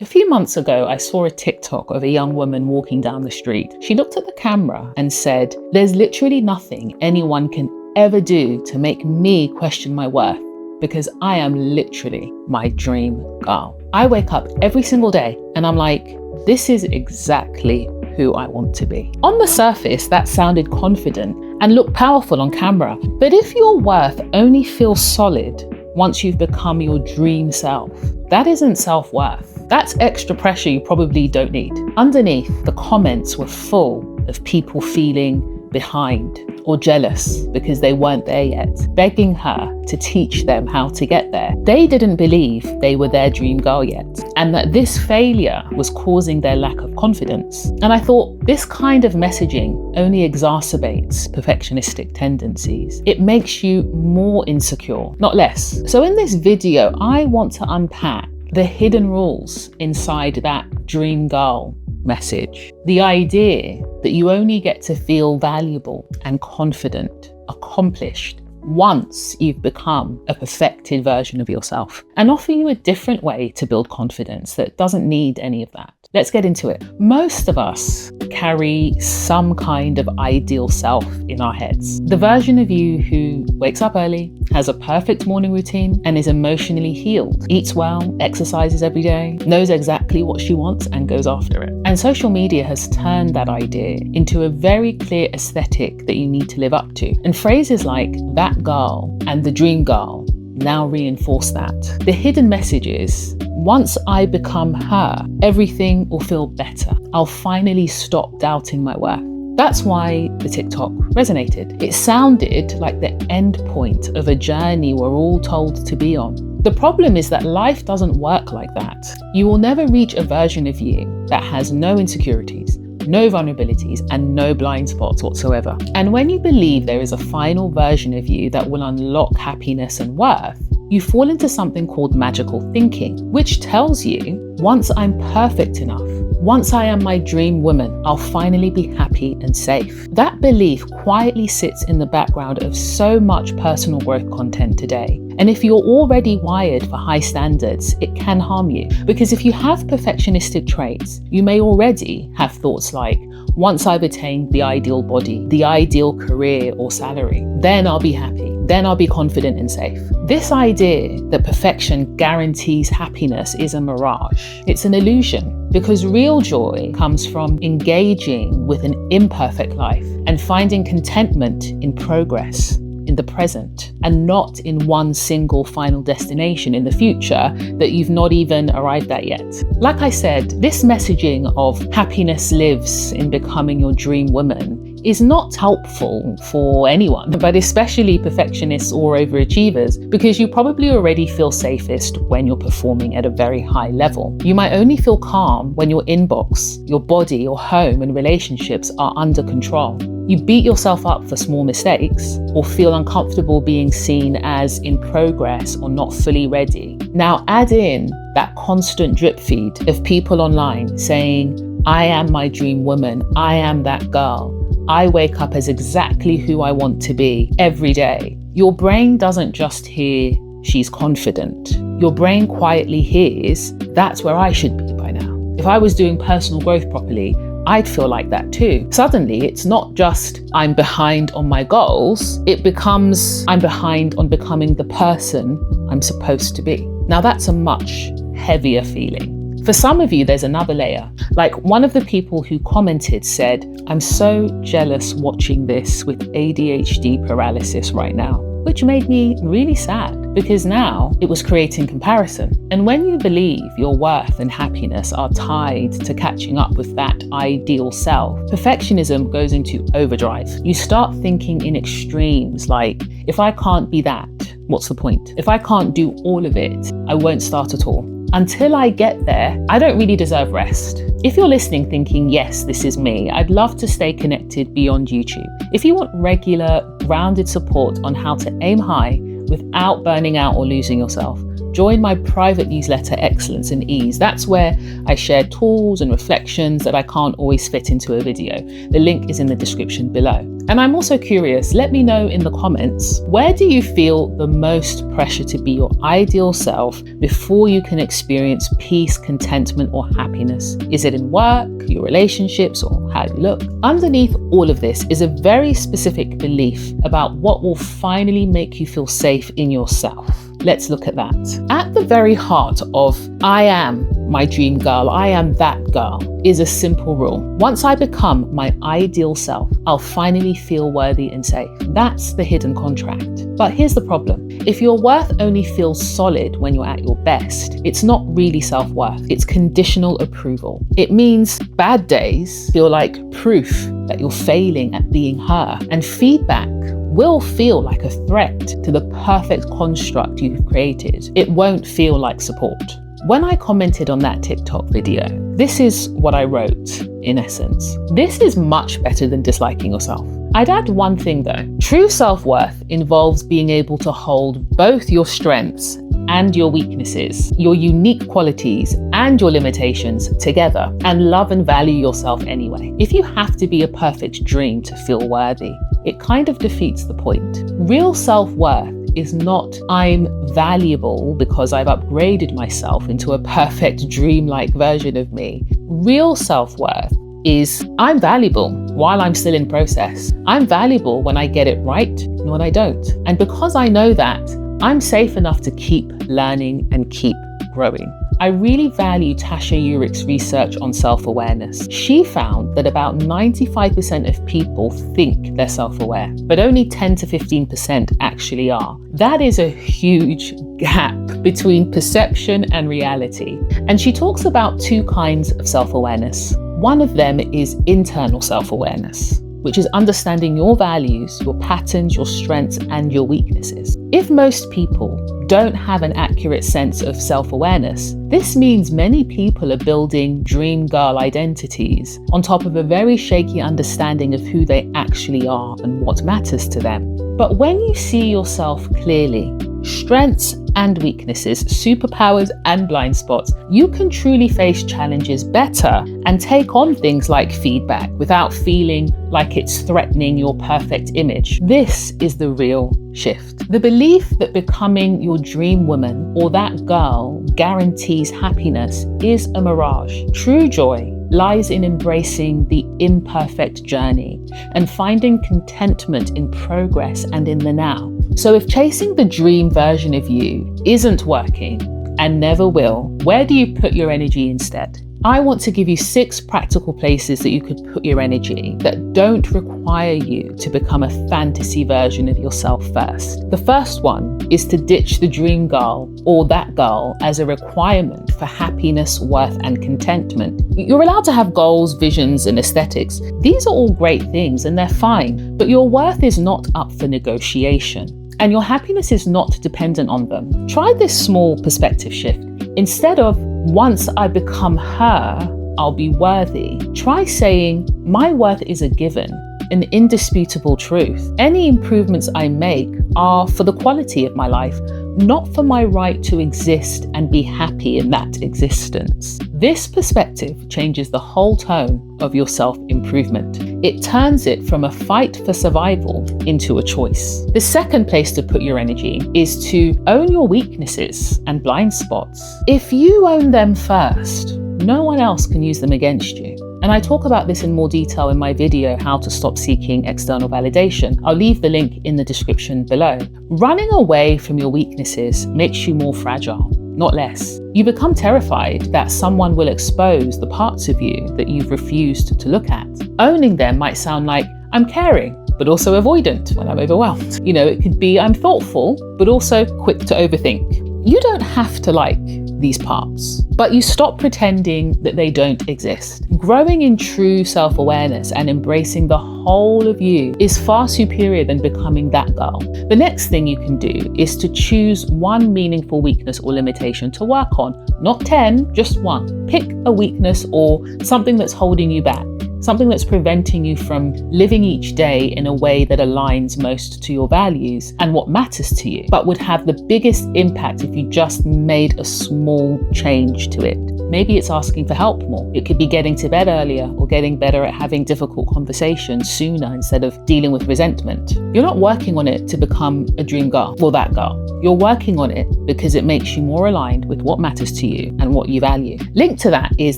A few months ago, I saw a TikTok of a young woman walking down the street. She looked at the camera and said, "There's literally nothing anyone can ever do to make me question my worth because I am literally my dream girl. I wake up every single day and I'm like, this is exactly who I want to be." On the surface, that sounded confident and looked powerful on camera. But if your worth only feels solid once you've become your dream self, that isn't self-worth. That's extra pressure you probably don't need. Underneath, the comments were full of people feeling behind or jealous because they weren't there yet, begging her to teach them how to get there. They didn't believe they were their dream girl yet, and that this failure was causing their lack of confidence. And I thought, this kind of messaging only exacerbates perfectionistic tendencies. It makes you more insecure, not less. So in this video, I want to unpack the hidden rules inside that dream girl message. The idea that you only get to feel valuable and confident, accomplished, once you've become a perfected version of yourself, and offer you a different way to build confidence that doesn't need any of that. Let's get into it. Most of us carry some kind of ideal self in our heads. The version of you who wakes up early, has a perfect morning routine, and is emotionally healed, eats well, exercises every day, knows exactly what she wants and goes after it. And social media has turned that idea into a very clear aesthetic that you need to live up to. And phrases like that girl and the dream girl now reinforce that. The hidden message is, once I become her, everything will feel better. I'll finally stop doubting my worth. That's why the TikTok resonated. It sounded like the end point of a journey we're all told to be on. The problem is that life doesn't work like that. You will never reach a version of you that has no insecurities, no vulnerabilities, and no blind spots whatsoever. And when you believe there is a final version of you that will unlock happiness and worth, you fall into something called magical thinking, which tells you, once I'm perfect enough, once I am my dream woman, I'll finally be happy and safe. That belief quietly sits in the background of so much personal growth content today. And if you're already wired for high standards, it can harm you. Because if you have perfectionistic traits, you may already have thoughts like, once I've attained the ideal body, the ideal career or salary, then I'll be happy. Then I'll be confident and safe. This idea that perfection guarantees happiness is a mirage. It's an illusion, because real joy comes from engaging with an imperfect life and finding contentment in progress, in the present, and not in one single final destination in the future that you've not even arrived at yet. Like I said, this messaging of happiness lives in becoming your dream woman is not helpful for anyone, but especially perfectionists or overachievers, because you probably already feel safest when you're performing at a very high level. You might only feel calm when your inbox, your body, your home, and relationships are under control. You beat yourself up for small mistakes or feel uncomfortable being seen as in progress or not fully ready. Now add in that constant drip feed of people online saying, I am my dream woman, I am that girl, I wake up as exactly who I want to be every day. Your brain doesn't just hear, she's confident. Your brain quietly hears, that's where I should be by now. If I was doing personal growth properly, I'd feel like that too. Suddenly, it's not just I'm behind on my goals, it becomes I'm behind on becoming the person I'm supposed to be. Now that's a much heavier feeling. For some of you, there's another layer. Like one of the people who commented said, I'm so jealous watching this with ADHD paralysis right now, which made me really sad because now it was creating comparison. And when you believe your worth and happiness are tied to catching up with that ideal self, perfectionism goes into overdrive. You start thinking in extremes like, if I can't be that, what's the point? If I can't do all of it, I won't start at all. Until I get there, I don't really deserve rest. If you're listening thinking, yes, this is me, I'd love to stay connected beyond YouTube. If you want regular, grounded support on how to aim high without burning out or losing yourself, join my private newsletter, Excellence and Ease. That's where I share tools and reflections that I can't always fit into a video. The link is in the description below. And I'm also curious, let me know in the comments, where do you feel the most pressure to be your ideal self before you can experience peace, contentment, or happiness? Is it in work, your relationships, or how you look? Underneath all of this is a very specific belief about what will finally make you feel safe in yourself. Let's look at that. At the very heart of I am my dream girl, I am that girl, is a simple rule. Once I become my ideal self, I'll finally feel worthy and safe. That's the hidden contract. But here's the problem. If your worth only feels solid when you're at your best, it's not really self-worth. It's conditional approval. It means bad days feel like proof that you're failing at being her, and feedback will feel like a threat to the perfect construct you've created. It won't feel like support. When I commented on that TikTok video, this is what I wrote in essence. This is much better than disliking yourself. I'd add one thing though. True self-worth involves being able to hold both your strengths and your weaknesses, your unique qualities and your limitations together, and love and value yourself anyway. If you have to be a perfect dream to feel worthy, it kind of defeats the point. Real self-worth is not I'm valuable because I've upgraded myself into a perfect dream-like version of me. Real self-worth is I'm valuable while I'm still in process. I'm valuable when I get it right and when I don't. And because I know that, I'm safe enough to keep learning and keep growing. I really value Tasha Eurich's research on self-awareness. She found that about 95% of people think they're self-aware, but only 10 to 15% actually are. That is a huge gap between perception and reality. And she talks about two kinds of self-awareness. One of them is internal self-awareness, which is understanding your values, your patterns, your strengths, and your weaknesses. If most people don't have an accurate sense of self-awareness, this means many people are building dream girl identities on top of a very shaky understanding of who they actually are and what matters to them. But when you see yourself clearly, strengths and weaknesses, superpowers and blind spots, you can truly face challenges better and take on things like feedback without feeling like it's threatening your perfect image. This is the real shift. The belief that becoming your dream woman or that girl guarantees happiness is a mirage. True joy lies in embracing the imperfect journey and finding contentment in progress and in the now. So if chasing the dream version of you isn't working and never will, where do you put your energy instead? I want to give you 6 practical places that you could put your energy that don't require you to become a fantasy version of yourself first. The first one is to ditch the dream girl or that girl as a requirement for happiness, worth, and contentment. You're allowed to have goals, visions, and aesthetics. These are all great things and they're fine, but your worth is not up for negotiation. And your happiness is not dependent on them. Try this small perspective shift. Instead of, once I become her, I'll be worthy, try saying, my worth is a given, an indisputable truth. Any improvements I make are for the quality of my life, not for my right to exist and be happy in that existence. This perspective changes the whole tone of your self-improvement. It turns it from a fight for survival into a choice. The second place to put your energy is to own your weaknesses and blind spots. If you own them first, no one else can use them against you. And I talk about this in more detail in my video, How to Stop Seeking External Validation. I'll leave the link in the description below. Running away from your weaknesses makes you more fragile, not less. You become terrified that someone will expose the parts of you that you've refused to look at. Owning them might sound like, I'm caring, but also avoidant when I'm overwhelmed. It could be I'm thoughtful, but also quick to overthink. You don't have to like these parts, but you stop pretending that they don't exist. Growing in true self-awareness and embracing the whole of you is far superior than becoming that girl. The next thing you can do is to choose one meaningful weakness or limitation to work on. Not 10, just one. Pick a weakness or something that's holding you back. Something that's preventing you from living each day in a way that aligns most to your values and what matters to you, but would have the biggest impact if you just made a small change to it. Maybe it's asking for help more. It could be getting to bed earlier or getting better at having difficult conversations sooner instead of dealing with resentment. You're not working on it to become a dream girl or that girl. You're working on it because it makes you more aligned with what matters to you and what you value. Linked to that is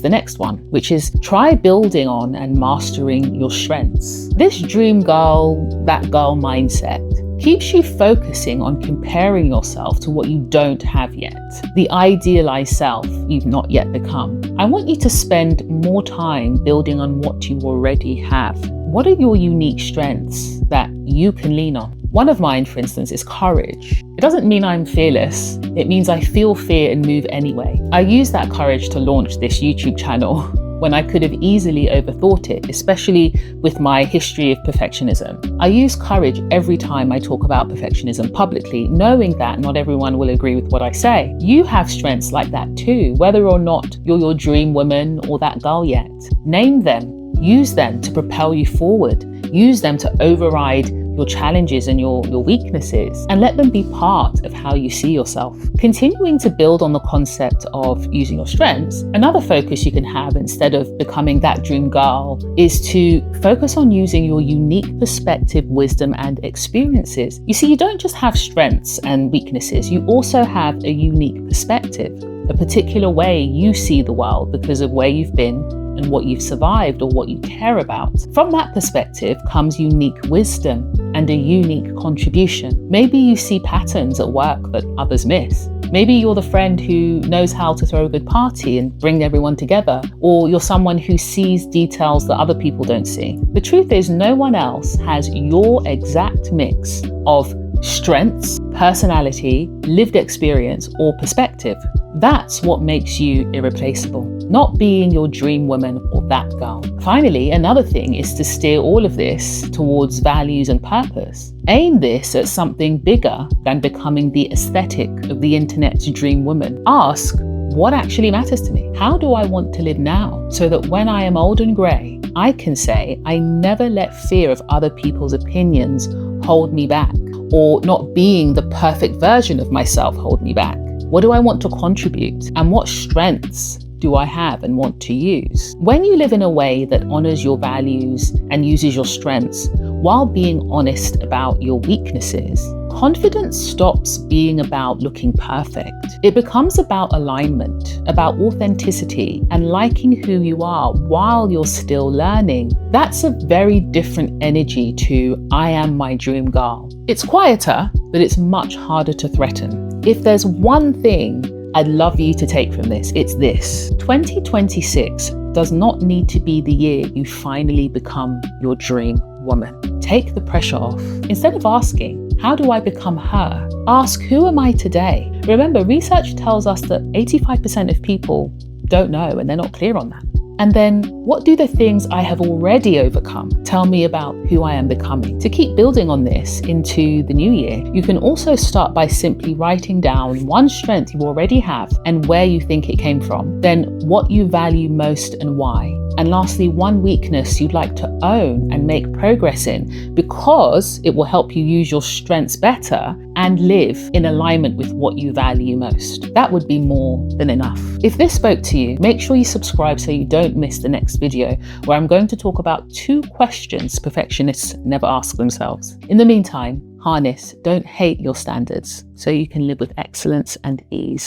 the next one, which is try building on and mastering your strengths. This dream girl, that girl mindset keeps you focusing on comparing yourself to what you don't have yet, the idealized self you've not yet become. I want you to spend more time building on what you already have. What are your unique strengths that you can lean on? One of mine, for instance, is courage. It doesn't mean I'm fearless. It means I feel fear and move anyway. I use that courage to launch this YouTube channel when I could have easily overthought it, especially with my history of perfectionism. I use courage every time I talk about perfectionism publicly, knowing that not everyone will agree with what I say. You have strengths like that too, whether or not you're your dream woman or that girl yet. Name them, use them to propel you forward, use them to override your challenges and your weaknesses, and let them be part of how you see yourself. Continuing to build on the concept of using your strengths, another focus you can have instead of becoming that dream girl is to focus on using your unique perspective, wisdom, and experiences. You see, you don't just have strengths and weaknesses, you also have a unique perspective, a particular way you see the world because of where you've been and what you've survived or what you care about. From that perspective comes unique wisdom and a unique contribution. Maybe you see patterns at work that others miss. Maybe you're the friend who knows how to throw a good party and bring everyone together, or you're someone who sees details that other people don't see. The truth is, no one else has your exact mix of strengths, personality, lived experience, or perspective. That's what makes you irreplaceable, not being your dream woman or that girl. Finally, another thing is to steer all of this towards values and purpose. Aim this at something bigger than becoming the aesthetic of the internet's dream woman. Ask, what actually matters to me? How do I want to live now? So that when I am old and grey, I can say I never let fear of other people's opinions hold me back, or not being the perfect version of myself hold me back. What do I want to contribute? And what strengths do I have and want to use? When you live in a way that honors your values and uses your strengths while being honest about your weaknesses, confidence stops being about looking perfect. It becomes about alignment, about authenticity, and liking who you are while you're still learning. That's a very different energy to I am my dream girl. It's quieter, but it's much harder to threaten. If there's one thing I'd love you to take from this, it's this. 2026 does not need to be the year you finally become your dream woman. Take the pressure off. Instead of asking, how do I become her? Ask, who am I today? Remember, research tells us that 85% of people don't know and they're not clear on that. And then, what do the things I have already overcome tell me about who I am becoming? To keep building on this into the new year, you can also start by simply writing down one strength you already have and where you think it came from, then what you value most and why. And lastly, one weakness you'd like to own and make progress in, because it will help you use your strengths better and live in alignment with what you value most. That would be more than enough. If this spoke to you, make sure you subscribe so you don't miss the next video, where I'm going to talk about 2 questions perfectionists never ask themselves. In the meantime, harness, don't hate your standards so you can live with excellence and ease.